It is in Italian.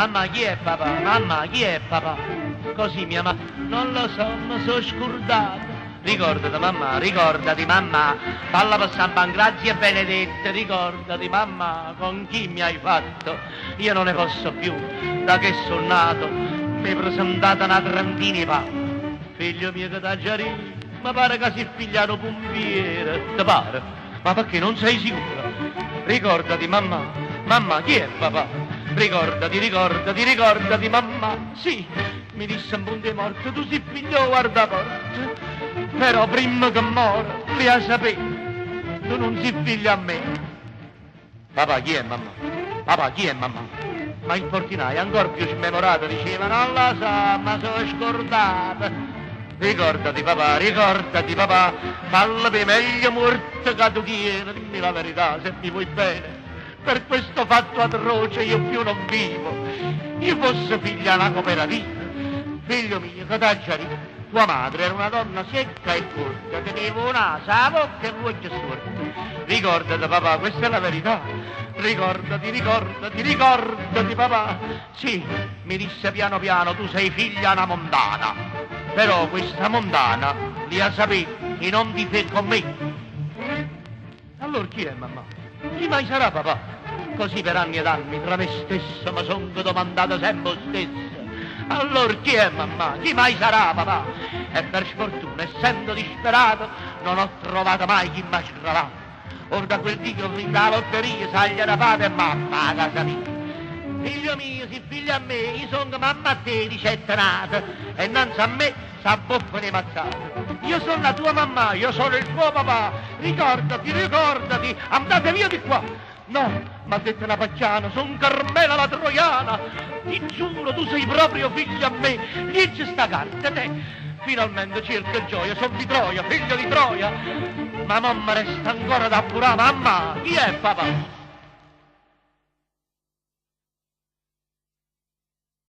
mamma chi è papà? Mamma chi è papà? Così mia mamma, non lo so, mi sono scordato. Ricordati mamma, falla per San Pancrazio e Benedetto, ricordati mamma, con chi mi hai fatto? Io non ne posso più, da che sono nato, mi è presentata una trentina fa. Figlio mio che t'ha già rì, mi pare che si figliano pompiere, ti pare? Ma perché non sei sicura? Ricordati mamma, mamma chi è papà? Ricordati mamma, sì, mi disse un punto di morte, tu sei figlio guardaporta. Però prima che muore, li a sapere, tu non sei figlio a me. Papà, chi è mamma? Papà, chi è mamma? Ma il portinaio, ancora più smemorato, diceva, non la so, ma sono scordata. Ricordati papà, falla per meglio morto che tu tieni, dimmi la verità, se mi vuoi bene. Per questo fatto atroce io più non vivo. Io fossi figlio a una cooperativa. Figlio mio, che t'ha già detto? Tua madre era una donna secca e corta, teneva un'asa, la bocca e voce sorda. Ricordati papà, questa è la verità. Ricordati papà. Sì, mi disse piano piano, tu sei figlia una mondana. Però questa mondana, li a sapere, che non ti fa con me. Allora chi è mamma? Chi mai sarà papà? Così per anni ed anni, tra me stesso, mi sono domandato sempre lo stesso. Allora chi è mamma? Chi mai sarà papà? E per sfortuna, essendo disperato, non ho trovato mai chi mi ha scravato. Ora da quel dì che ho vinto la lotteria, saglia da padre e mamma a casa mia. Figlio mio, si figlia a me, io sono mamma a te, dicette nata, e innanzi a me s'abboffano i mazzati. Io sono la tua mamma, io sono il tuo papà, ricordati, andate via di qua. No, m'ha detto una pacciana, son Carmela la troiana. Ti giuro, tu sei proprio figlio a me. Leggi sta carta, te. Finalmente cerco gioia, son di Troia, figlio di Troia. Ma mamma resta ancora da appurare, mamma, chi è papà?